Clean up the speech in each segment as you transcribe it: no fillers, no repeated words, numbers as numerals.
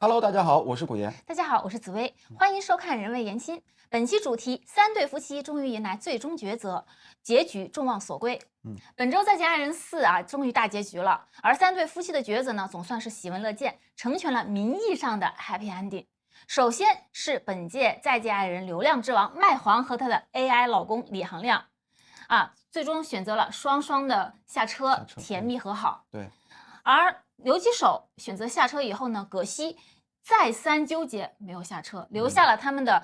Hello，大家好，我是古言。大家好，我是紫薇，欢迎收看《人为言亲》。本期主题：三对夫妻终于迎来最终抉择，结局众望所归。本周《再见爱人4》终于大结局了。而三对夫妻的抉择呢，总算是喜闻乐见，成全了名义上的 happy ending。首先是本届《再见爱人》流量之王麦黄和他的 AI 老公李行亮，最终选择了双双的下车，甜蜜和好。对。而刘吉手选择下车以后呢，葛西再三纠结没有下车，留下了他们的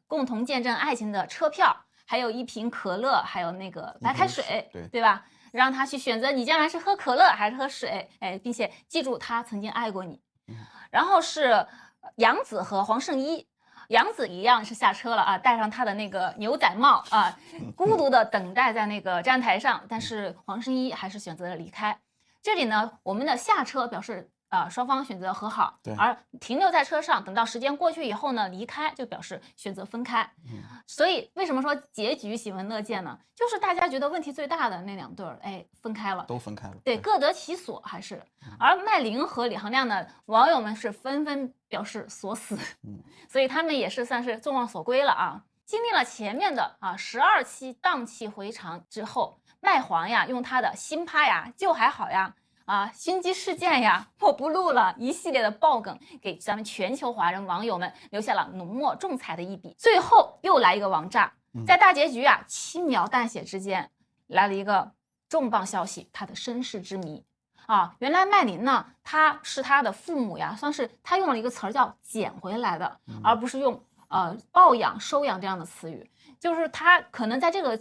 共同见证爱情的车票，还有一瓶可乐，还有那个白开水，对吧？让他去选择你将来是喝可乐还是喝水，并且记住他曾经爱过你。然后是杨紫和黄圣依。杨紫一样是下车了戴上他的那个牛仔帽孤独的等待在那个站台上，但是黄圣依还是选择了离开。这里呢，我们的下车表示双方选择和好，而停留在车上，等到时间过去以后呢，离开就表示选择分开。所以为什么说结局喜闻乐见呢？就是大家觉得问题最大的那两对儿，分开了，都分开了，对，各得其所还是。而麦玲和李行亮呢，网友们是纷纷表示锁死，所以他们也是算是众望所归了经历了前面的12期荡气回肠之后，麦黄用他的新趴就还好心机事件我不录了一系列的爆梗，给咱们全球华人网友们留下了浓墨重彩的一笔。最后又来一个王炸，在大结局轻描淡写之间来了一个重磅消息，他的身世之谜原来麦琳呢，他是他的父母算是他用了一个词儿叫捡回来的，而不是用抱养收养这样的词语。就是他可能在这个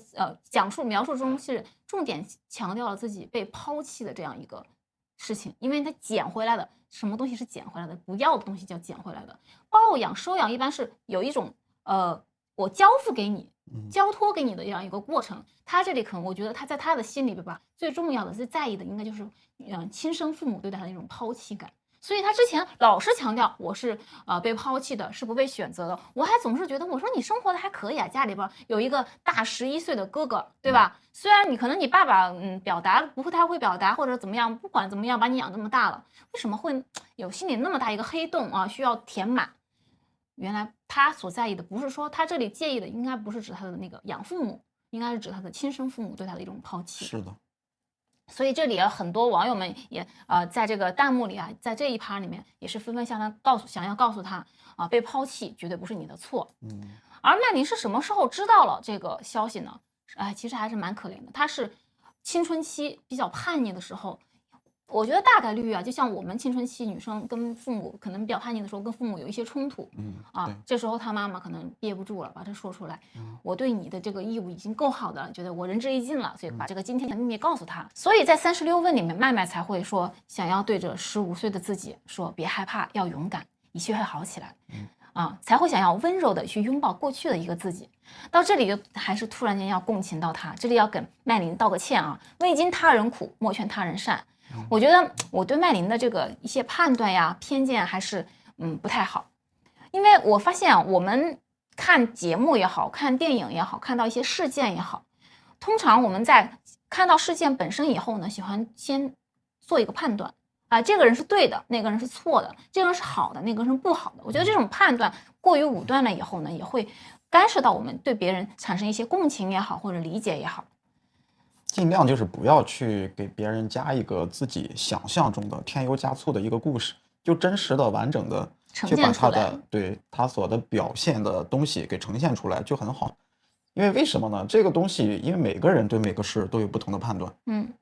描述中是重点强调了自己被抛弃的这样一个事情，因为他捡回来的，什么东西是捡回来的？不要的东西叫捡回来的。抱养收养一般是有一种我交付给你交托给你的这样一个过程。他这里可能我觉得他在他的心里边最重要的最在意的应该就是亲生父母对他的那种抛弃感。所以他之前老是强调我是被抛弃的，是不被选择的。我还总是觉得，我说你生活的还可以家里边有一个大11岁的哥哥，对吧？虽然你可能你爸爸表达不太会表达或者怎么样，不管怎么样把你养这么大了，为什么会有心里那么大一个黑洞需要填满？原来他所在意的不是说他这里介意的应该不是指他的那个养父母，应该是指他的亲生父母对他的一种抛弃。是的。所以这里很多网友们也在这个弹幕里在这一趴里面也是纷纷想要告诉他被抛弃绝对不是你的错。而麦琳是什么时候知道了这个消息呢？其实还是蛮可怜的。她是青春期比较叛逆的时候，我觉得大概率就像我们青春期女生跟父母可能比较叛逆的时候，跟父母有一些冲突，这时候她妈妈可能憋不住了，把它说出来。我对你的这个义务已经够好的了，觉得我仁至义尽了，所以把这个惊天的秘密告诉她。所以在36问里面，麦麦才会说想要对着15岁的自己说，别害怕，要勇敢，一切会好起来。才会想要温柔的去拥抱过去的一个自己。到这里就还是突然间要共情到他，这里要跟麦琳道个歉未经他人苦，莫劝他人善。我觉得我对麦琳的这个一些判断偏见还是不太好。因为我发现我们看节目也好，看电影也好，看到一些事件也好，通常我们在看到事件本身以后呢，喜欢先做一个判断这个人是对的，那个人是错的，这个人是好的，那个人是不好的。我觉得这种判断过于武断了以后呢，也会干涉到我们对别人产生一些共情也好，或者理解也好。尽量就是不要去给别人加一个自己想象中的添油加醋的一个故事，就真实的完整的去把他的对他所的表现的东西给呈现出来就很好。因为什么呢？这个东西因为每个人对每个事都有不同的判断，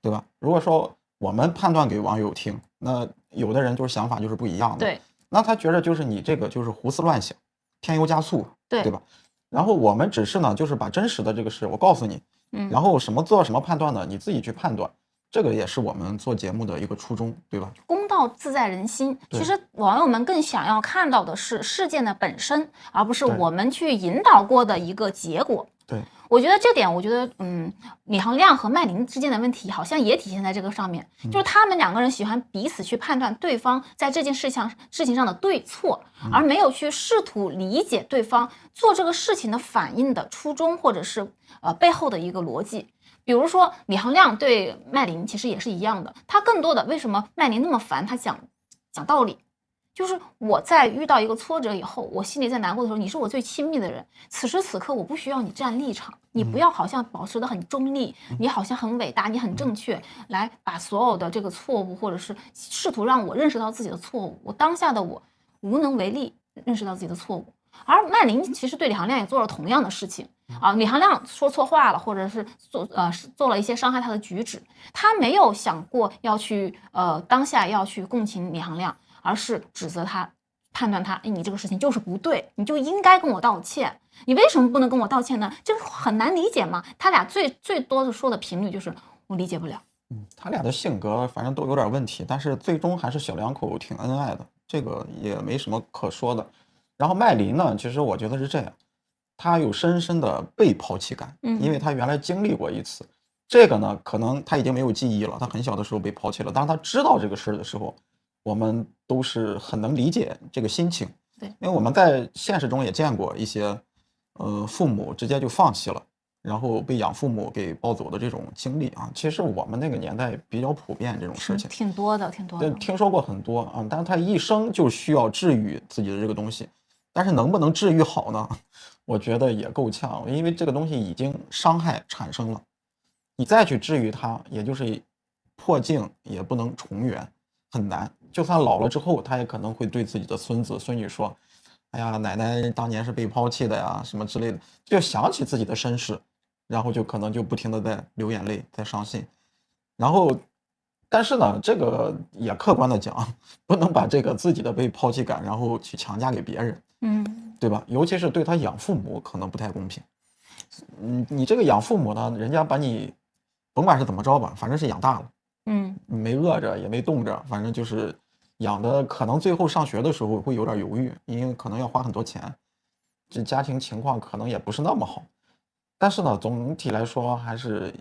对吧？如果说我们判断给网友听，那有的人就是想法就是不一样的，对，那他觉得就是你这个就是胡思乱想，添油加醋，对吧？然后我们只是呢，就是把真实的这个事我告诉你，然后做什么判断呢？你自己去判断，这个也是我们做节目的一个初衷，对吧？公道自在人心。其实网友们更想要看到的是事件的本身，而不是我们去引导过的一个结果。对，我觉得这点，李行亮和麦琳之间的问题好像也体现在这个上面，就是他们两个人喜欢彼此去判断对方在这件事情上的对错，而没有去试图理解对方做这个事情的反应的初衷，或者是背后的一个逻辑。比如说李行亮对麦琳其实也是一样的，他更多的为什么麦琳那么烦他讲道理，就是我在遇到一个挫折以后，我心里在难过的时候，你是我最亲密的人，此时此刻我不需要你站立场，你不要好像保持得很中立，你好像很伟大，你很正确，来把所有的这个错误，或者是试图让我认识到自己的错误，我当下的我无能为力认识到自己的错误。而麦琳其实对李行亮也做了同样的事情啊，李行亮说错话了，或者是做了一些伤害他的举止，他没有想过要去当下要去共情李行亮，而是指责他，判断他，哎，你这个事情就是不对，你就应该跟我道歉，你为什么不能跟我道歉呢？这个很难理解嘛。他俩最多的说的频率就是我理解不了。他俩的性格反正都有点问题，但是最终还是小两口挺恩爱的，这个也没什么可说的。然后麦琳呢，其实我觉得是这样，她有深深的被抛弃感，因为她原来经历过一次。这个呢，可能她已经没有记忆了，她很小的时候被抛弃了。当她知道这个事儿的时候，我们都是很能理解这个心情。对，因为我们在现实中也见过一些，父母直接就放弃了，然后被养父母给抱走的这种经历啊。其实我们那个年代比较普遍这种事情，挺多的。对，听说过很多啊。但是他一生就需要治愈自己的这个东西。但是能不能治愈好呢？我觉得也够呛，因为这个东西已经伤害产生了，你再去治愈它，也就是破镜也不能重圆，很难。就算老了之后，他也可能会对自己的孙子孙女说：“哎呀，奶奶当年是被抛弃的呀，什么之类的。”就想起自己的身世，然后就可能就不停的在流眼泪，在伤心。然后，但是呢，这个也客观的讲，不能把这个自己的被抛弃感，然后去强加给别人。对吧？尤其是对他养父母可能不太公平。你这个养父母呢，人家把你甭管是怎么着吧，反正是养大了，你没饿着也没冻着，反正就是养的，可能最后上学的时候会有点犹豫，因为可能要花很多钱，这家庭情况可能也不是那么好。但是呢，总体来说还是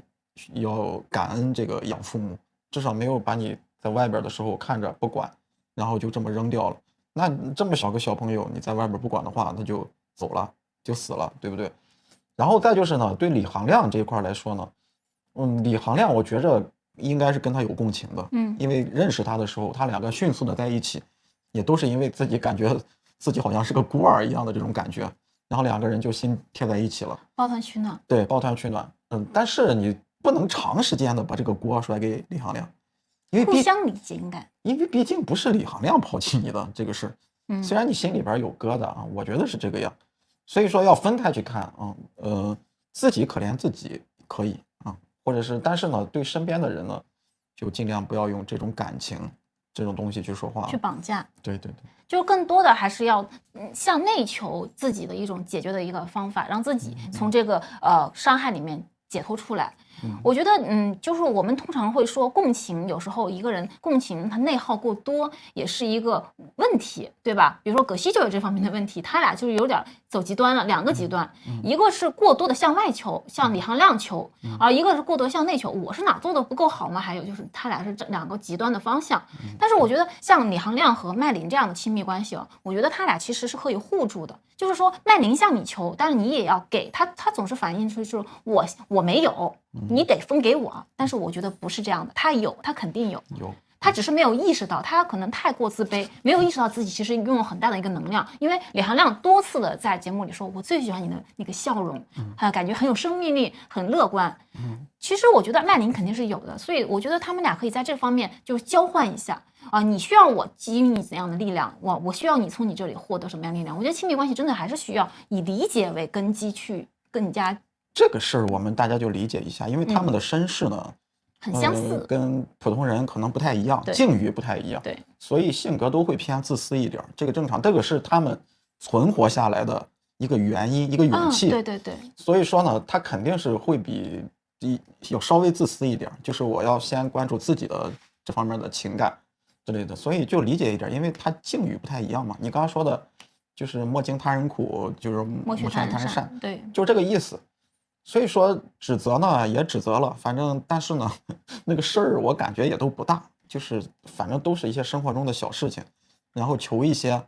要感恩这个养父母，至少没有把你在外边的时候看着不管，然后就这么扔掉了。那这么小个小朋友，你在外边不管的话，他就走了，就死了，对不对？然后再就是呢，对李行亮这一块来说呢，李行亮我觉着应该是跟他有共情的，因为认识他的时候，他两个迅速的在一起，也都是因为自己感觉自己好像是个孤儿一样的这种感觉，然后两个人就心贴在一起了，抱团取暖。对，抱团取暖。但是你不能长时间的把这个锅甩给李行亮。互相理解应该，因为毕竟不是李行亮抛弃你的这个事，虽然你心里边有疙瘩啊，我觉得是这个样，所以说要分开去看啊，自己可怜自己可以啊，或者是，但是呢，对身边的人呢，就尽量不要用这种感情这种东西去说话，去绑架，对，就更多的还是要向内求自己的一种解决的一个方法，让自己从这个伤害里面解脱出来。我觉得，就是我们通常会说共情，有时候一个人共情他内耗过多也是一个问题，对吧？比如说葛西就有这方面的问题，他俩就是有点走极端了，两个极端，一个是过多的向外求，向李行亮求，而一个是过多向内求，我是哪做的不够好吗？还有就是他俩是这两个极端的方向。但是我觉得像李行亮和麦琳这样的亲密关系，我觉得他俩其实是可以互助的。就是说，麦琳向你求，但是你也要给他，他总是反映出就是我没有，你得分给我。但是我觉得不是这样的，他有，他肯定有，他只是没有意识到，他可能太过自卑，没有意识到自己其实拥有很大的一个能量。因为李行亮多次的在节目里说，我最喜欢你的那个笑容，感觉很有生命力，很乐观。其实我觉得麦琳肯定是有的，所以我觉得他们俩可以在这方面就是交换一下啊，你需要我给予你怎样的力量，我需要你从你这里获得什么样的力量。我觉得亲密关系真的还是需要以理解为根基去更加。这个事儿我们大家就理解一下，因为他们的身世呢，很相似，跟普通人可能不太一样，境遇不太一样，对，所以性格都会偏自私一点，这个正常，这个是他们存活下来的一个原因，一个勇气，对，所以说呢，他肯定是会比要稍微自私一点，就是我要先关注自己的这方面的情感之类的，所以就理解一点，因为他境遇不太一样嘛。你刚刚说的，就是莫经他人苦，就是莫劝他人善，对，就这个意思。所以说指责呢也指责了，反正但是呢，那个事儿我感觉也都不大，就是反正都是一些生活中的小事情，然后求一些，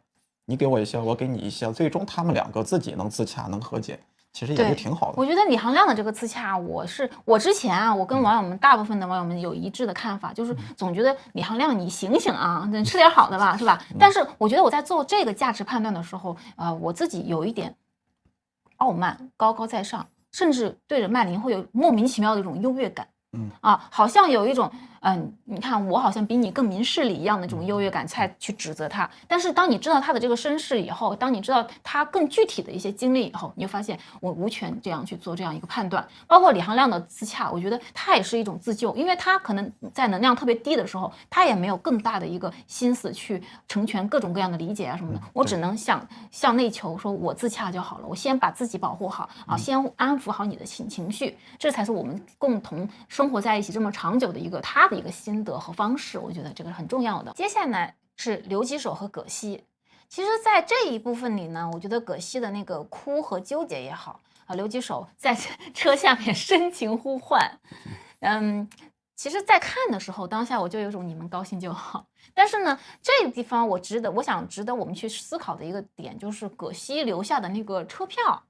你给我一些，我给你一些，最终他们两个自己能自洽，能和解，其实也是挺好的。我觉得李行亮的这个自洽，我之前啊，我跟网友们大部分的网友们有一致的看法，就是总觉得李行亮你醒醒啊，吃点好的吧，是吧？但是我觉得我在做这个价值判断的时候，我自己有一点傲慢，高高在上，甚至对着麦琳会有莫名其妙的一种优越感。好像有一种，你看我好像比你更明事理一样的这种优越感，才去指责他。但是当你知道他的这个身世以后，当你知道他更具体的一些经历以后，你就发现我无权这样去做这样一个判断。包括李行亮的自洽，我觉得他也是一种自救，因为他可能在能量特别低的时候，他也没有更大的一个心思去成全各种各样的理解啊什么的。我只能向内求，说我自洽就好了，我先把自己保护好啊，先安抚好你的情绪，这才是我们共同生活在一起这么长久的他的一个心得和方式，我觉得这个很重要的。接下来是刘吉手和葛西，其实在这一部分里呢，我觉得葛西的那个哭和纠结也好啊，刘吉手在车下面深情呼唤，其实在看的时候当下我就有种你们高兴就好，但是呢这个地方我想值得我们去思考的一个点，就是葛西留下的那个车票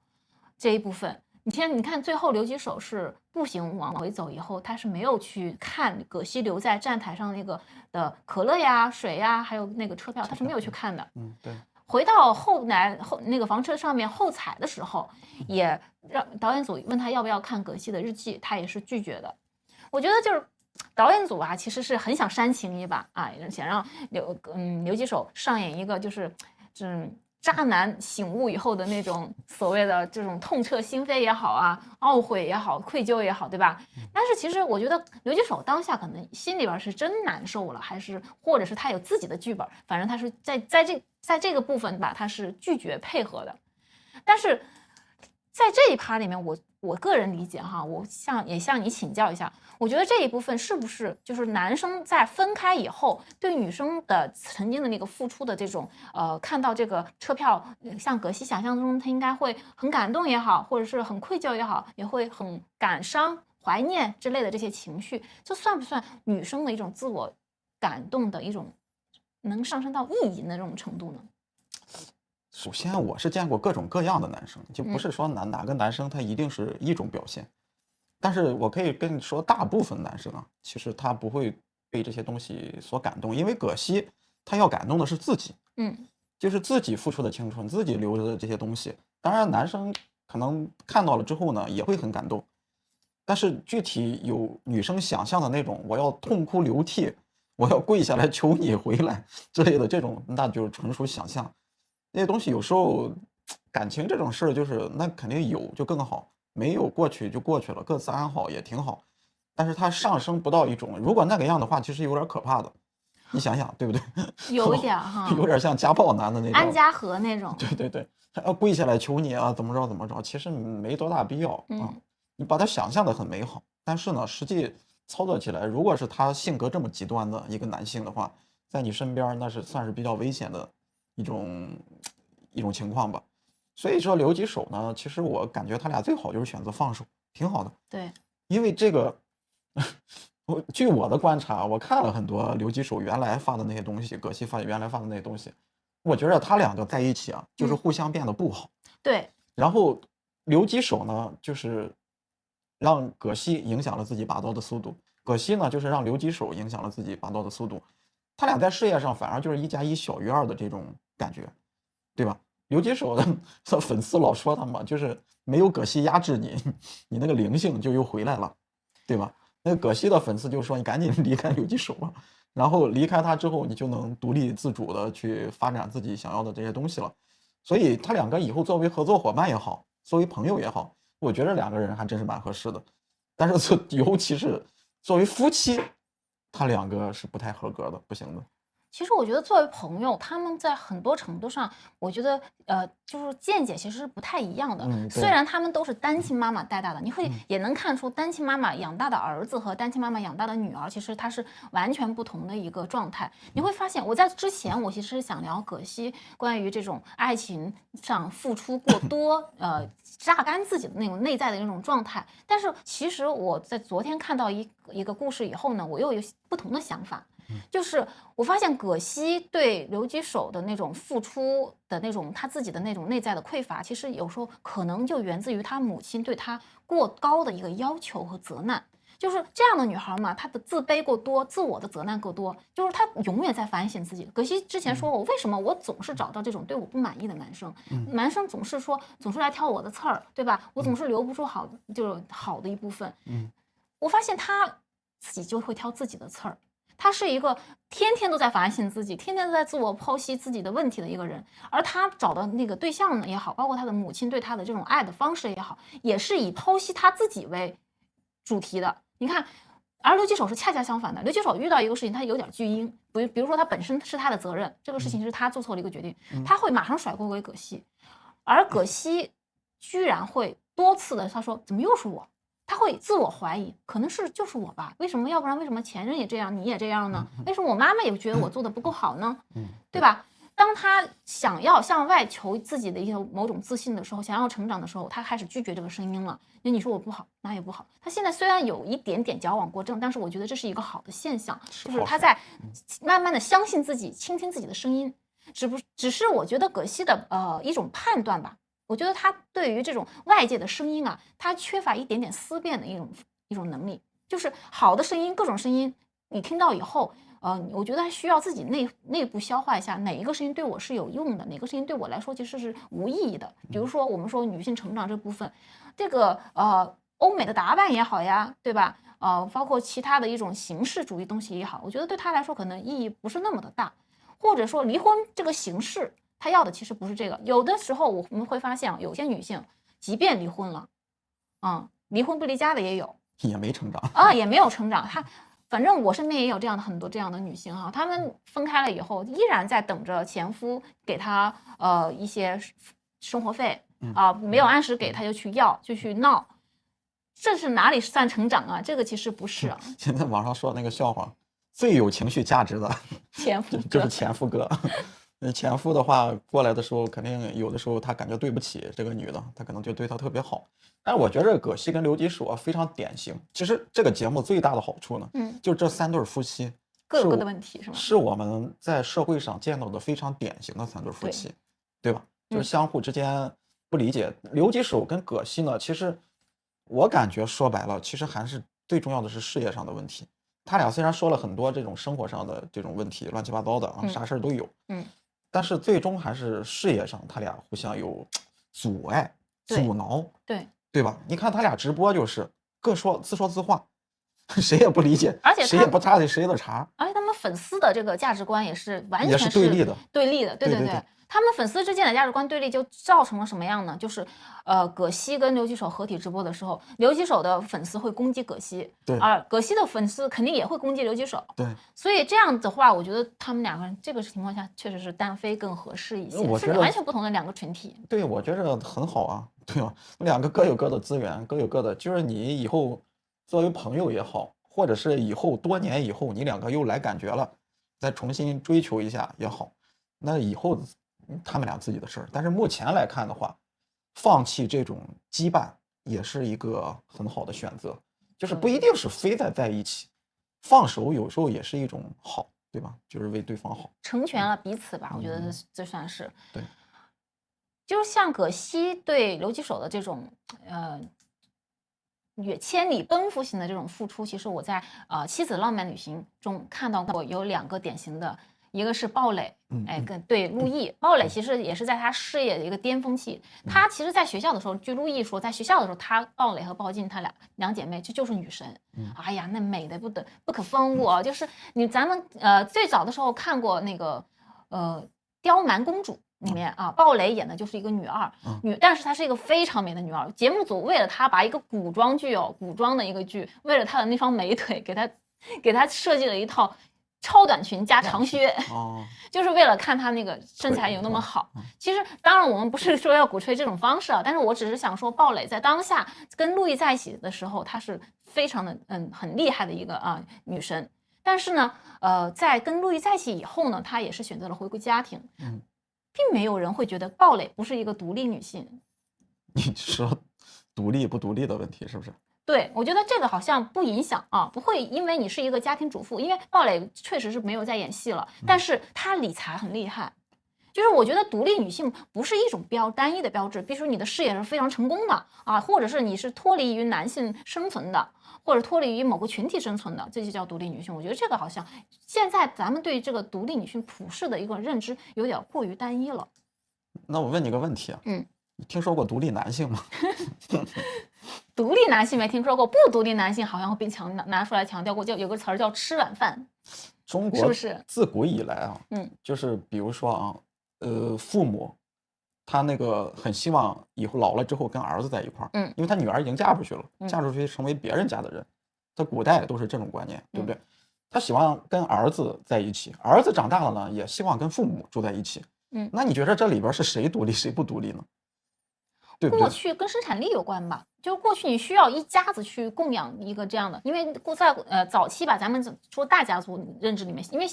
这一部分。你看最后刘吉手是步行往回走以后，他是没有去看葛西留在站台上那个的可乐呀、水呀，还有那个车票，他是没有去看的。对。回到后那个房车上面后采的时候，也让导演组问他要不要看葛西的日记，他也是拒绝的。我觉得就是导演组啊，其实是很想煽情一把啊，想让刘吉手上演一个就是渣男醒悟以后的那种所谓的这种痛彻心扉也好啊，懊悔也好，愧疚也好，对吧？但是其实我觉得刘吉手当下可能心里边是真难受了，或者是他有自己的剧本，反正他是在这个部分吧，他是拒绝配合的。但是在这一趴里面，我个人理解哈，也向你请教一下，我觉得这一部分是不是就是男生在分开以后，对女生的曾经的那个付出的这种看到这个车票，像葛西想象中他应该会很感动也好，或者是很愧疚也好，也会很感伤、怀念之类的这些情绪，这算不算女生的一种自我感动的一种能上升到意淫的这种程度呢？首先，我是见过各种各样的男生，就不是说哪个男生他一定是一种表现，但是我可以跟你说，大部分男生啊，其实他不会被这些东西所感动，因为葛西他要感动的是自己，就是自己付出的青春，自己留着的这些东西。当然，男生可能看到了之后呢，也会很感动，但是具体有女生想象的那种，我要痛哭流涕，我要跪下来求你回来之类的这种，那就纯属想象。那些东西有时候感情这种事儿，就是那肯定有就更好，没有过去就过去了，各自安好也挺好。但是它上升不到一种，如果那个样的话，其实有点可怕的。你想想，对不对？有一点哈，有点像家暴男的那种，安家和那种。对，还要跪下来求你啊，怎么着，其实没多大必要啊。你把它想象的很美好，但是呢，实际操作起来，如果是他性格这么极端的一个男性的话，在你身边那是算是比较危险的一种情况吧。所以说留几手呢，其实我感觉他俩最好就是选择放手，挺好的。对，因为这个据我的观察，我看了很多留几手原来发的那些东西，葛西原来发的那些东西，我觉得他两个在一起啊，就是互相变得不好。对。然后留几手呢，就是让葛西影响了自己拔刀的速度，葛西呢就是让留几手影响了自己拔刀的速度。他俩在事业上反而就是1+1=2的这种感觉，对吧？留几手的粉丝老说他嘛，就是没有葛西压制你，你那个灵性就又回来了，对吧？那个葛西的粉丝就说你赶紧离开留几手吧，然后离开他之后，你就能独立自主的去发展自己想要的这些东西了。所以他两个以后作为合作伙伴也好，作为朋友也好，我觉得两个人还真是蛮合适的。但是尤其是作为夫妻，他两个是不太合格的，不行的。其实我觉得作为朋友，他们在很多程度上，我觉得就是见解其实是不太一样的。虽然他们都是单亲妈妈带大的，你也能看出单亲妈妈养大的儿子和单亲妈妈养大的女儿，其实它是完全不同的一个状态。你会发现，我在之前我其实想聊葛西关于这种爱情上付出过多，榨干自己的那种内在的那种状态。但是其实我在昨天看到一个故事以后呢，我又有不同的想法。就是我发现葛西对刘吉手的那种付出的那种他自己的那种内在的匮乏，其实有时候可能就源自于他母亲对他过高的一个要求和责难。就是这样的女孩嘛，她的自卑过多，自我的责难过多，就是她永远在反省自己。葛西之前说我为什么我总是找到这种对我不满意的男生，男生总是来挑我的刺儿，对吧？我总是留不住就是好的一部分。我发现她自己就会挑自己的刺儿。他是一个天天都在反省自己，天天都在自我剖析自己的问题的一个人，而他找的那个对象呢也好，包括他的母亲对他的这种爱的方式也好，也是以剖析他自己为主题的。你看，而刘吉手是恰恰相反的。刘吉手遇到一个事情，他有点巨婴，比如说他本身是他的责任，这个事情是他做错了一个决定，他会马上甩锅给葛西，而葛西居然会多次的他说怎么又是我。他会自我怀疑，可能就是我吧？为什么？要不然为什么前任也这样，你也这样呢？为什么我妈妈也觉得我做的不够好呢？对吧？当他想要向外求自己的一些某种自信的时候，想要成长的时候，他开始拒绝这个声音了。那你说我不好，那也不好。他现在虽然有一点点矫枉过正，但是我觉得这是一个好的现象，就是他在慢慢的相信自己，倾听自己的声音。只是我觉得葛西的一种判断吧。我觉得他对于这种外界的声音啊，他缺乏一点点思辨的一种能力。就是好的声音，各种声音，你听到以后，我觉得他需要自己内部消化一下，哪一个声音对我是有用的，哪个声音对我来说其实是无意义的。比如说我们说女性成长这部分，这个欧美的打扮也好呀，对吧？包括其他的一种形式主义东西也好，我觉得对他来说可能意义不是那么的大，或者说离婚这个形式。他要的其实不是这个，有的时候我们会发现有些女性，即便离婚了，离婚不离家的也有，也没成长也没有成长。反正我身边也有这样的很多这样的女性哈，她们分开了以后，依然在等着前夫给她一些生活费没有按时给，她就去要，就去闹，这是哪里算成长啊？这个其实不是啊。现在网上说那个笑话，最有情绪价值的前夫就是前夫哥。前夫的话过来的时候，肯定有的时候他感觉对不起这个女的，他可能就对她特别好。但是我觉得葛西跟刘吉手非常典型。其实这个节目最大的好处呢，就是这3对夫妻各有各的问题，是吗？是我们在社会上见到的非常典型的3对夫妻，对吧？就是相互之间不理解。刘吉手跟葛西呢，其实我感觉说白了，其实还是最重要的是事业上的问题。他俩虽然说了很多这种生活上的这种问题，乱七八糟的啥事儿都有，但是最终还是事业上他俩互相有阻碍、阻挠，对吧？你看他俩直播就是自说自话，谁也不理解，而且谁也不插谁的茬，而且他们粉丝的这个价值观也是完全是对立的，对。他们粉丝之间的价值观对立就造成了什么样呢？就是葛西跟刘吉手合体直播的时候，刘吉手的粉丝会攻击葛西，而葛西的粉丝肯定也会攻击刘吉手，所以这样的话，我觉得他们2个人这个情况下确实是单飞更合适一些，是完全不同的2个群体。对，我觉得很好啊，对吧？2个各有各的资源，各有各的，就是你以后作为朋友也好，或者是以后多年以后你2个又来感觉了，再重新追求一下也好，那以后他们俩自己的事儿。但是目前来看的话，放弃这种羁绊也是一个很好的选择，就是不一定是非在一起，放手有时候也是一种好，对吧？就是为对方好，成全了彼此吧，我觉得这算是对。就是像葛西对刘吉手的这种千里奔赴型的这种付出，其实我在妻子浪漫旅行中看到过有2个典型的。一个是鲍蕾，对陆毅，鲍蕾其实也是在他事业的一个巅峰期。他其实，在学校的时候，据陆毅说，在学校的时候，鲍蕾和鲍静她两姐妹就是女神。哎呀，那美的不可方物啊！就是咱们最早的时候看过那个刁蛮公主里面鲍蕾演的就是一个女二，但是她是一个非常美的女二。节目组为了她把一个古装的一个剧，为了她的那双美腿，给她设计了一套。超短裙加长靴，就是为了看她那个身材有那么好。其实当然我们不是说要鼓吹这种方式但是我只是想说，鲍蕾在当下跟陆毅在一起的时候，她是非常的很厉害的一个女神。但是呢，在跟陆毅在一起以后呢，她也是选择了回归家庭，并没有人会觉得鲍蕾不是一个独立女性。你说独立不独立的问题是不是？对，我觉得这个好像不影响啊，不会因为你是一个家庭主妇，因为鲍蕾确实是没有在演戏了，但是她理财很厉害。就是我觉得独立女性不是一种单一的标志，比如说你的事业是非常成功的啊，或者是你是脱离于男性生存的，或者脱离于某个群体生存的，这就叫独立女性。我觉得这个好像现在咱们对这个独立女性普世的一个认知有点过于单一了。那我问你个问题啊，你听说过独立男性吗？独立男性没听说过，不独立男性好像会被拿出来强调过，就有个词儿叫吃软饭。中国是不是自古以来啊，就是比如说啊，父母他那个很希望以后老了之后跟儿子在一块儿，因为他女儿已经嫁出去了，嫁出去成为别人家的人，在古代都是这种观念，对不对？他希望跟儿子在一起，儿子长大了呢，也希望跟父母住在一起。那你觉得这里边是谁独立，谁不独立呢？对不对？过去跟生产力有关吧，就是过去你需要一家子去供养一个这样的，因为在早期吧，咱们说大家族认知里面，因为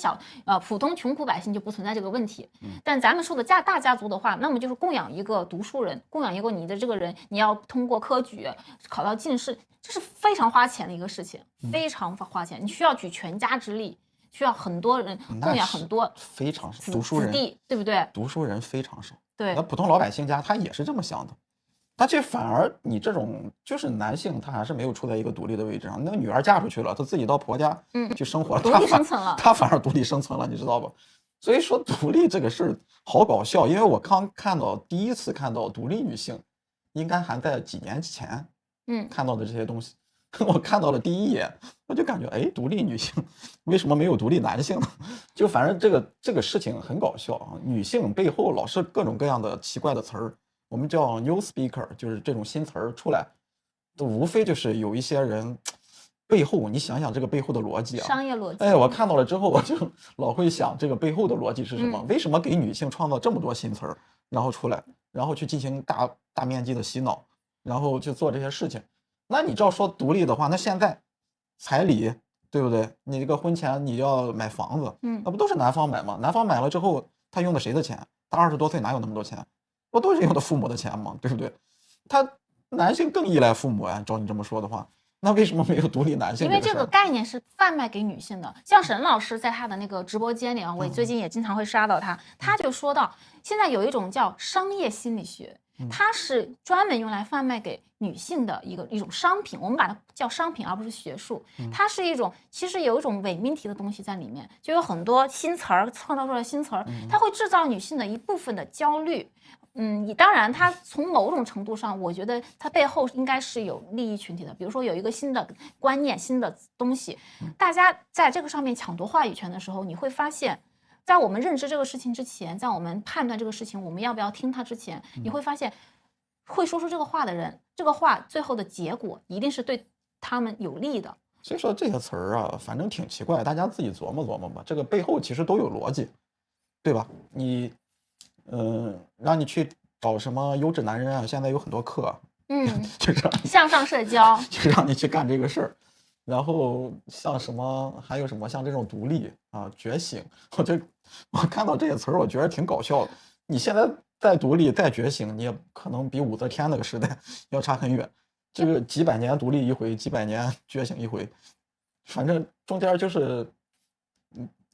普通穷苦百姓就不存在这个问题，但咱们说的大家族的话，那么就是供养一个读书人，供养一个你的这个人，你要通过科举考到进士，这是非常花钱的一个事情，非常花钱，你需要举全家之力，需要很多人供养很多非常少读书人，对不对？读书人非常少，对，那普通老百姓家他也是这么想的。他这反而你这种就是男性，他还是没有处在一个独立的位置上。那个女儿嫁出去了，他自己到婆家去生活了，独立生存了，他反而独立生存了，你知道吧？所以说独立这个事儿好搞笑，因为我刚第一次看到独立女性，应该还在几年前，看到的这些东西，我看到了第一眼，我就感觉，哎，独立女性为什么没有独立男性呢？就反正这个事情很搞笑啊，女性背后老是各种各样的奇怪的词儿。我们叫 new speaker， 就是这种新词儿出来，都无非就是有一些人背后，你想想这个背后的逻辑啊，商业逻辑。哎，我看到了之后，我就老会想这个背后的逻辑是什么？为什么给女性创造这么多新词儿，然后出来，然后去进行大面积的洗脑，然后去做这些事情？那你照说独立的话，那现在彩礼对不对？你这个婚前你要买房子，那不都是男方买吗？男方买了之后，他用的谁的钱？他20多岁哪有那么多钱？不都是用的父母的钱吗？对不对？他男性更依赖父母呀。照你这么说的话，那为什么没有独立男性？因为这个概念是贩卖给女性的。像沈老师在他的那个直播间里啊，我最近也经常会刷到他就说到，现在有一种叫商业心理学，它是专门用来贩卖给女性的一种商品，我们把它叫商品，而不是学术。它是一种其实有一种伪命题的东西在里面，就有很多新词儿创造出来的新词儿，它会制造女性的一部分的焦虑。当然，它从某种程度上，我觉得它背后应该是有利益群体的。比如说，有一个新的观念、新的东西，大家在这个上面抢夺话语权的时候，你会发现，在我们认知这个事情之前，在我们判断这个事情我们要不要听它之前，你会发现，会说出这个话的人，这个话最后的结果一定是对他们有利的。所以说这些词儿啊，反正挺奇怪，大家自己琢磨琢磨吧。这个背后其实都有逻辑，对吧？让你去找什么优质男人啊，现在有很多课，就是向上社交，就让你去干这个事儿。然后像什么，还有什么像这种独立啊、觉醒，我看到这些词儿，我觉得挺搞笑的。你现在再独立再觉醒，你也可能比武则天那个时代要差很远。这个几百年独立一回，几百年觉醒一回，反正中间就是，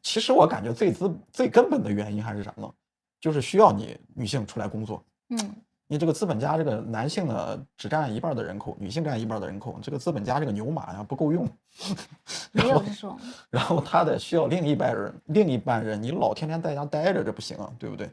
其实我感觉最根本的原因还是啥呢？就是需要你女性出来工作，你这个资本家这个男性呢只占1半的人口，女性占1半的人口，这个资本家这个牛马呀不够用，没有这种，然后他得需要另一半人，你老天天在家待着这不行啊，对不对？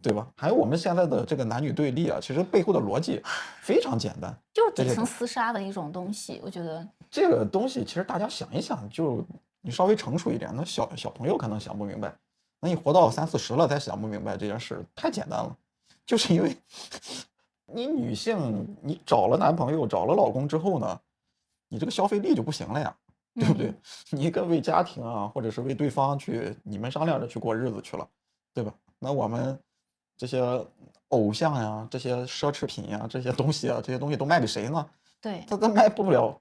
对吧？还有我们现在的这个男女对立啊，其实背后的逻辑非常简单，就是底层厮杀的一种东西，我觉得这个东西其实大家想一想，就你稍微成熟一点，那小朋友可能想不明白。那你活到30、40了才想不明白这件事，太简单了，就是因为你女性，你找了男朋友、找了老公之后呢，你这个消费力就不行了呀，对不对？你一个为家庭啊，或者是为对方去，你们商量着去过日子去了，对吧？那我们这些偶像呀、这些奢侈品呀、这些东西啊，这些东西都卖给谁呢？对，他卖不了，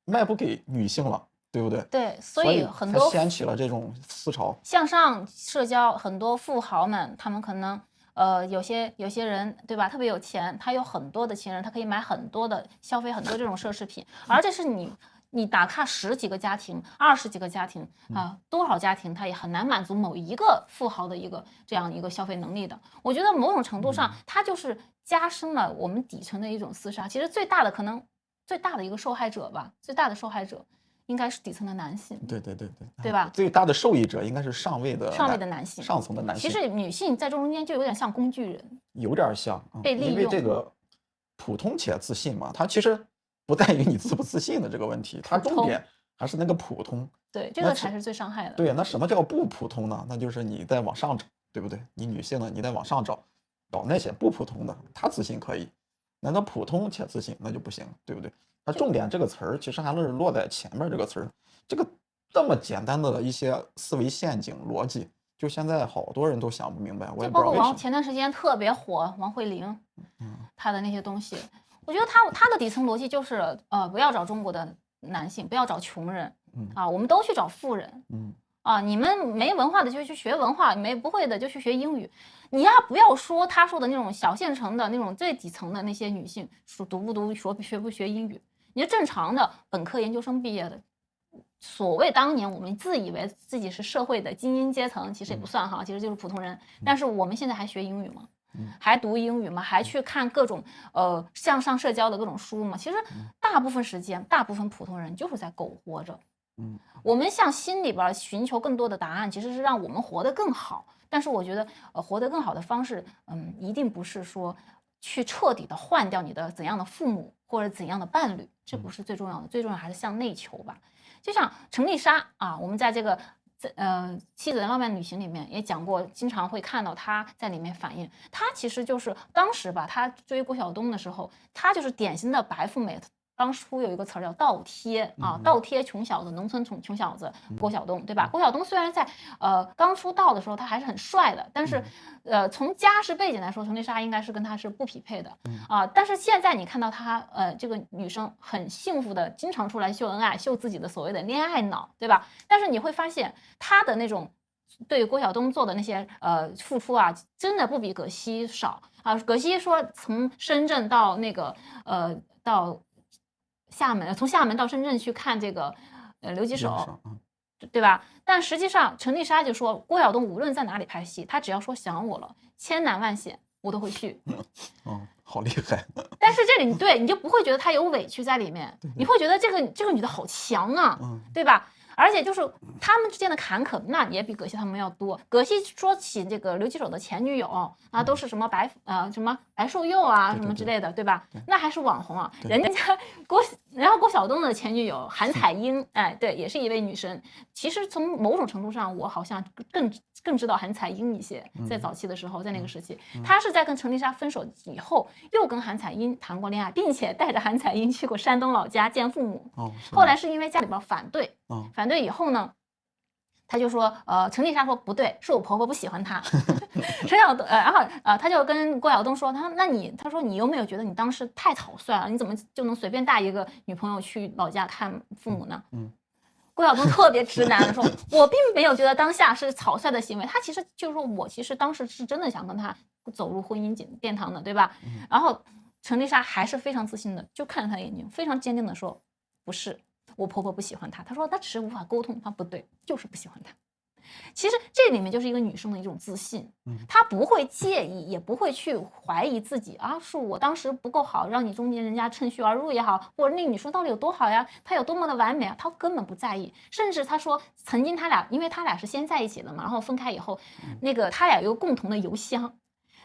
卖不给女性了。对不对？对，所以很多掀起了这种思潮。向上社交，很多富豪们，他们可能有些人对吧，特别有钱，他有很多的情人，他可以买很多的消费很多这种奢侈品，而这是你打卡10几个家庭、20几个家庭啊，多少家庭他也很难满足某一个富豪的这样一个消费能力的。我觉得某种程度上，它就是加深了我们底层的一种厮杀。其实最大的一个受害者吧，最大的受害者应该是底层的男性。对吧？最大的受益者应该是上位的男性，上层的男性。其实女性在中间就有点像工具人，有点像，被利用。因为这个普通且自信嘛，它其实不在于你自不自信的这个问题，它重点还是那个普通。对，这个才是最伤害的。对，那什么叫不普通呢？那就是你在往上找，对不对？你女性呢，你在往上找那些不普通的，她自信可以，难道普通且自信那就不行，对不对？它重点这个词儿其实还是落在前面这个词儿，这个这么简单的一些思维陷阱逻辑，就现在好多人都想不明白，我也不知道为什么。前段时间特别火王慧玲，她的那些东西，我觉得她的底层逻辑就是不要找中国的男性，不要找穷人，我们都去找富人，你们没文化的就去学文化，不会的就去学英语。你不要说他说的那种小县城的那种最底层的那些女性，说读不读，学不学英语，你正常的本科研究生毕业的。所谓当年我们自以为自己是社会的精英阶层，其实也不算哈，其实就是普通人。但是我们现在还学英语吗？还读英语吗？还去看各种向上社交的各种书吗？其实大部分时间，大部分普通人就是在苟活着。我们向心里边寻求更多的答案，其实是让我们活得更好。但是我觉得，活得更好的方式，一定不是说去彻底的换掉你的怎样的父母或者怎样的伴侣，这不是最重要的，最重要还是向内求吧。就像程丽莎啊，我们在这个妻子的浪漫旅行里面也讲过，经常会看到她在里面反映，她其实就是当时吧，她追郭晓东的时候，她就是典型的白富美。当初有一个词儿叫倒贴倒贴穷小子，农村穷小子郭晓东，对吧？郭晓东虽然在刚出道的时候他还是很帅的，但是从家世背景来说，程丽莎应该是跟他是不匹配的但是现在你看到他这个女生很幸福的，经常出来秀恩爱，秀自己的所谓的恋爱脑，对吧？但是你会发现他的那种对郭晓东做的那些付出真的不比葛西少葛西说从深圳到那个到厦门，从厦门到深圳去看这个留几手，对吧？但实际上程丽莎就说，郭晓东无论在哪里拍戏，他只要说想我了，千难万险我都会去。好厉害！但是这里你就不会觉得他有委屈在里面，你会觉得这个女的好强啊，对吧？而且就是他们之间的坎坷，那也比葛西他们要多。葛西说起这个刘几手的前女友都是什么什么白瘦幼什么之类的，对吧？那还是网红人家然后郭晓东的前女友韩彩英，对，也是一位女神。其实从某种程度上，我好像更知道韩彩英一些，在早期的时候，在那个时期，她是在跟程丽莎分手以后，又跟韩彩英谈过恋爱，并且带着韩彩英去过山东老家见父母。后来是因为家里边反对，反对以后呢，他就说，程丽莎说不对，是我婆婆不喜欢他。然后他就跟郭晓东说，他说你有没有觉得你当时太草率了？你怎么就能随便带一个女朋友去老家看父母呢？郭晓东特别直男的说，我并没有觉得当下是草率的行为，他其实就是说我其实当时是真的想跟他走入婚姻殿堂的，对吧？然后程丽莎还是非常自信的，就看着他的眼睛，非常坚定的说，不是。我婆婆不喜欢他，她说她只是无法沟通，她不对，就是不喜欢他。其实这里面就是一个女生的一种自信，她不会介意，也不会去怀疑自己是我当时不够好，让你中间人家趁虚而入也好，或者那个女生到底有多好呀，她有多么的完美她根本不在意。甚至她说，曾经他俩，因为他俩是先在一起的嘛，然后分开以后，那个他俩有共同的邮箱。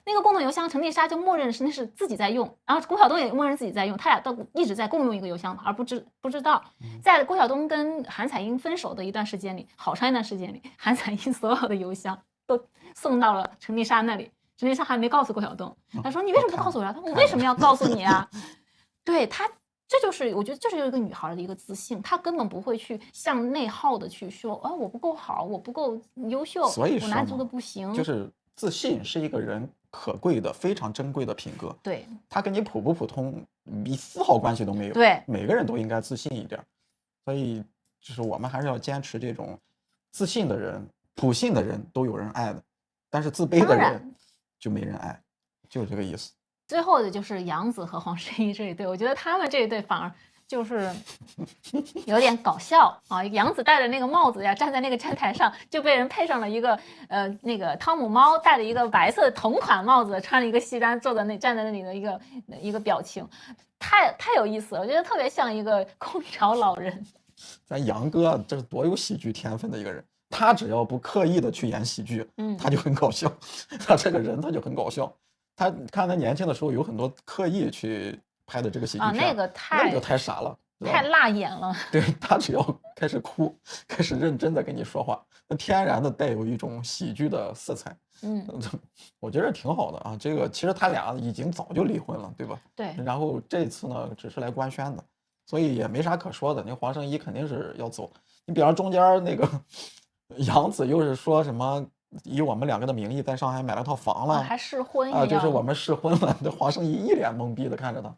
那个共同邮箱，程丽莎就默认那是自己在用，然后郭晓东也默认自己在用，他俩都一直在共用一个邮箱，而不知道，在郭晓东跟韩彩英分手的一段时间里，好长一段时间里，韩彩英所有的邮箱都送到了程丽莎那里，程丽莎还没告诉郭晓东，他说你为什么不告诉我呀？他说我为什么要告诉你啊？对他。这就是我觉得这是一个女孩的一个自信，她根本不会去向内耗的去说我不够好，我不够优秀，所以说我哪里做的不行。就是自信是一个人可贵的、非常珍贵的品格。对，他跟你普不普通一丝毫关系都没有。对，每个人都应该自信一点。所以就是我们还是要坚持这种自信的人、普信的人都有人爱的，但是自卑的人就没人爱，就是这个意思。最后的就是杨紫和黄圣依这一对，我觉得他们这一对反而就是有点搞笑啊！杨紫戴着那个帽子呀，站在那个站台上，就被人配上了一个那个汤姆猫戴着一个白色同款帽子，穿了一个西装，站在那里的一个表情，太有意思了，我觉得特别像一个空巢老人。咱杨哥这是多有喜剧天分的一个人，他只要不刻意的去演喜剧，他就很搞笑。他这个人他就很搞笑。他看他年轻的时候有很多刻意去拍的这个喜剧片，那个太傻了，太辣眼了。对，他只要开始哭，开始认真的跟你说话，那天然的带有一种喜剧的色彩。我觉得挺好的啊。这个其实他俩已经早就离婚了，对吧？对。然后这次呢，只是来官宣的，所以也没啥可说的。那黄圣依肯定是要走。你比方中间那个杨紫又是说什么以我们两个的名义在上海买了套房了，还试婚啊，就是我们试婚了。这黄圣依一脸懵逼的看着他，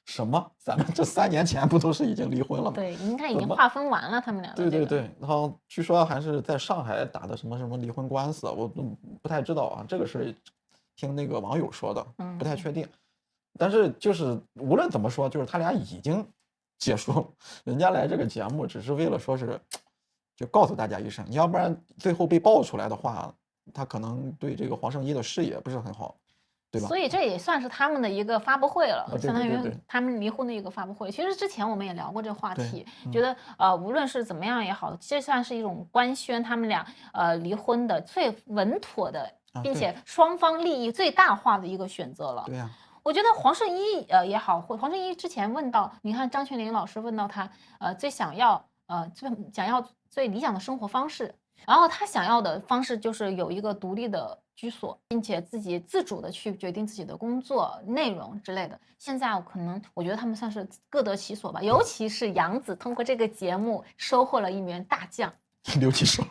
什么？咱们这3年前不都是已经离婚了吗？对，应该已经划分完了，他们俩的。对，然后据说还是在上海打的什么离婚官司，我不太知道啊，这个是听那个网友说的，不太确定。但是就是无论怎么说，就是他俩已经结束，人家来这个节目只是为了说是就告诉大家一声，你要不然最后被爆出来的话，他可能对这个黄圣依的事业不是很好，对吧？所以这也算是他们的一个发布会了，相当于对他们离婚的一个发布会。其实之前我们也聊过这个话题，觉得无论是怎么样也好，这算是一种官宣他们俩离婚的最稳妥的，并且双方利益最大化的一个选择了。对呀。我觉得黄圣依也好，黄圣依之前问到，你看张泉灵老师问到他最想要最理想的生活方式，然后他想要的方式就是有一个独立的居所，并且自己自主的去决定自己的工作内容之类的。现在我觉得他们算是各得其所吧，尤其是杨紫通过这个节目收获了一员大将。刘其手，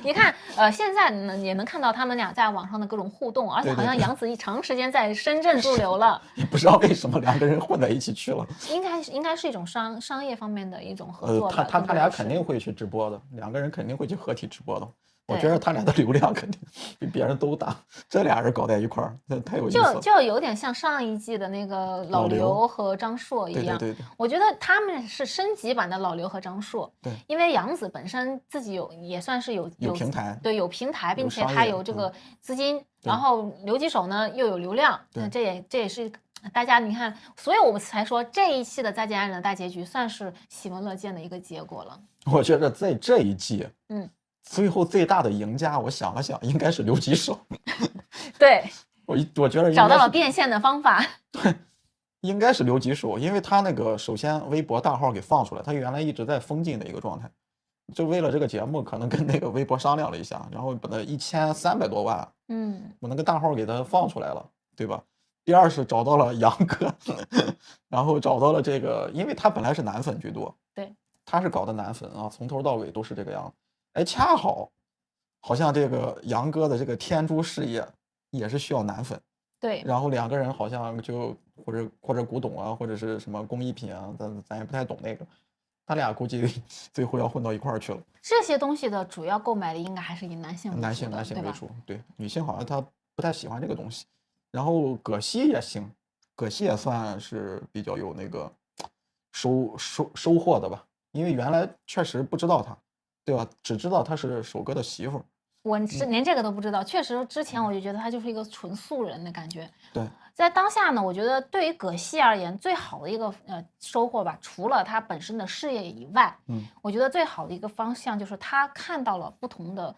你看，现在也能看到他们俩在网上的各种互动，而且好像杨紫长时间在深圳驻留了，也不知道为什么2个人混在一起去了。应该是一种商业方面的一种合作吧。他俩肯定会去直播的，2个人肯定会去合体直播的。我觉得他俩的流量肯定比别人都大，这俩人搞在一块儿，那太有意思了。就有点像上一季的那个老刘和张硕一样。对，我觉得他们是升级版的老刘和张硕。对，因为杨紫本身自己也算是有平台，对，有平台，并且他有这个资金，然后刘几手呢又有流量，这也是大家你看，所以我们才说这一期的《再见爱人》的大结局算是喜闻乐见的一个结果了。我觉得在这一季，最后最大的赢家，我想了想，应该是刘几手。对，我觉得找到了变现的方法。对，应该是刘几手，因为他那个首先微博大号给放出来，他原来一直在封禁的一个状态，就为了这个节目，可能跟那个微博商量了一下，然后把那1300多万，我那个大号给他放出来了，对吧？第二是找到了杨哥，然后找到了这个，因为他本来是男粉居多，对，他是搞的男粉啊，从头到尾都是这个样子。哎，恰好像这个杨哥的这个天珠事业也是需要男粉，对，然后2个人好像就或者古董啊，或者是什么工艺品啊，咱也不太懂那个，他俩估计最后要混到一块儿去了。这些东西的主要购买力应该还是以男性为主，对，女性好像她不太喜欢这个东西。然后葛西也行，葛西也算是比较有那个收获的吧，因为原来确实不知道他，对吧？只知道他是首哥的媳妇。我连这个都不知道，确实之前我就觉得他就是一个纯素人的感觉。对，在当下呢，我觉得对于葛西而言，最好的一个收获吧，除了他本身的事业以外，我觉得最好的一个方向就是他看到了不同的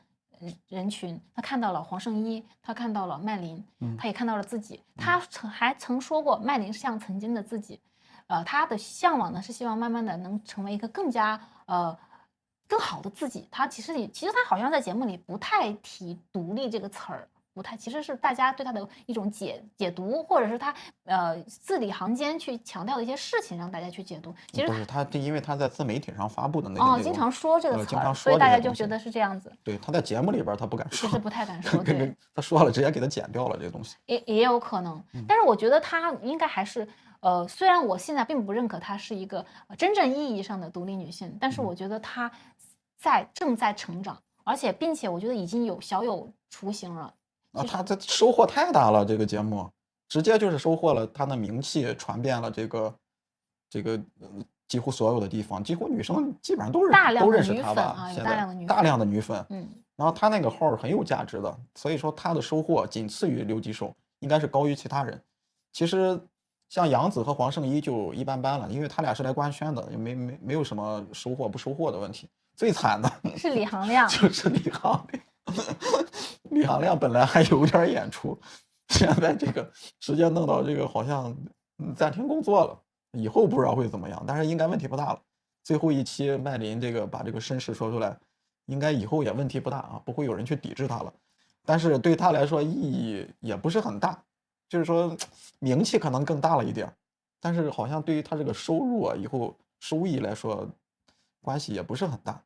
人群，他看到了黄圣依，他看到了麦琳，他也看到了自己。他还曾说过，麦琳像曾经的自己，他的向往呢是希望慢慢的能成为一个更加更好的自己。其实他好像在节目里不太提独立这个词儿，其实是大家对他的一种解读，或者是他字里行间去强调的一些事情，让大家去解读。其实不是他，因为他在自媒体上发布的那个经常说这个词儿，所以大家就觉得是这样子。对，他在节目里边他不敢说，就是不太敢说。对，他说了直接给他剪掉了这个东西。也有可能，但是我觉得他应该还是虽然我现在并不认可她是一个真正意义上的独立女性，但是我觉得她正在成长，并且我觉得已经小有雏形了。他这收获太大了，这个节目直接就是收获了他的名气，传遍了这个几乎所有的地方，几乎女生基本上都认识他吧，现在大量的女粉，然后他那个号是很有价值的，所以说他的收获仅次于刘吉手，应该是高于其他人。其实像杨紫和黄圣依就一般般了，因为他俩是来官宣的，也没有什么收获不收获的问题。最惨的是李行亮，就是李行亮。李行亮本来还有点演出，现在这个直接弄到这个好像暂停工作了，以后不知道会怎么样，但是应该问题不大了。最后一期麦琳这个把这个身世说出来，应该以后也问题不大啊，不会有人去抵制他了。但是对他来说意义也不是很大，就是说名气可能更大了一点，但是好像对于他这个收入啊以后收益来说关系也不是很大。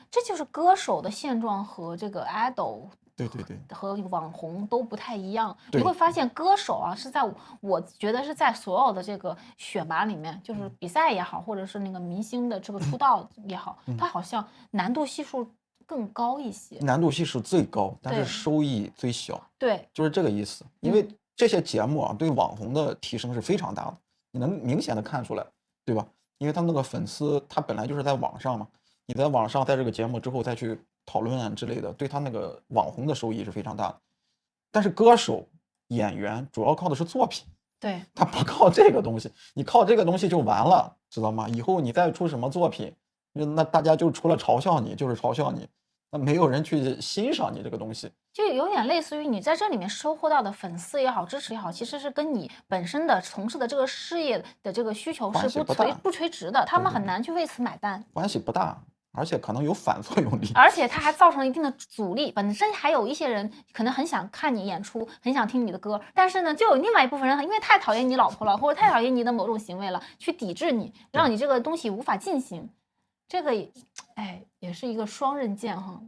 这就是歌手的现状和这个 idol 对和网红都不太一样。你会发现歌手啊是在我觉得是在所有的这个选拔里面，就是比赛也好，或者是那个明星的这个出道也好，他好像难度系数更高一些，难度系数最高，但是收益最小。对，就是这个意思。因为这些节目啊，对网红的提升是非常大的，你能明显的看出来，对吧？因为他们那个粉丝，他本来就是在网上嘛，你在网上在这个节目之后再去讨论啊之类的，对他那个网红的收益是非常大的。但是歌手、演员主要靠的是作品，对，他不靠这个东西，你靠这个东西就完了，知道吗？以后你再出什么作品，那大家就除了嘲笑你就是嘲笑你，那没有人去欣赏你这个东西。就有点类似于你在这里面收获到的粉丝也好，支持也好，其实是跟你本身的从事的这个事业的这个需求是不垂直的，他们很难去为此买单。关系不大，而且可能有反作用力，而且它还造成了一定的阻力。本身还有一些人可能很想看你演出，很想听你的歌，但是呢，就有另外一部分人因为太讨厌你老婆了，或者太讨厌你的某种行为了，去抵制你，让你这个东西无法进行。这个，哎，也是一个双刃剑哈。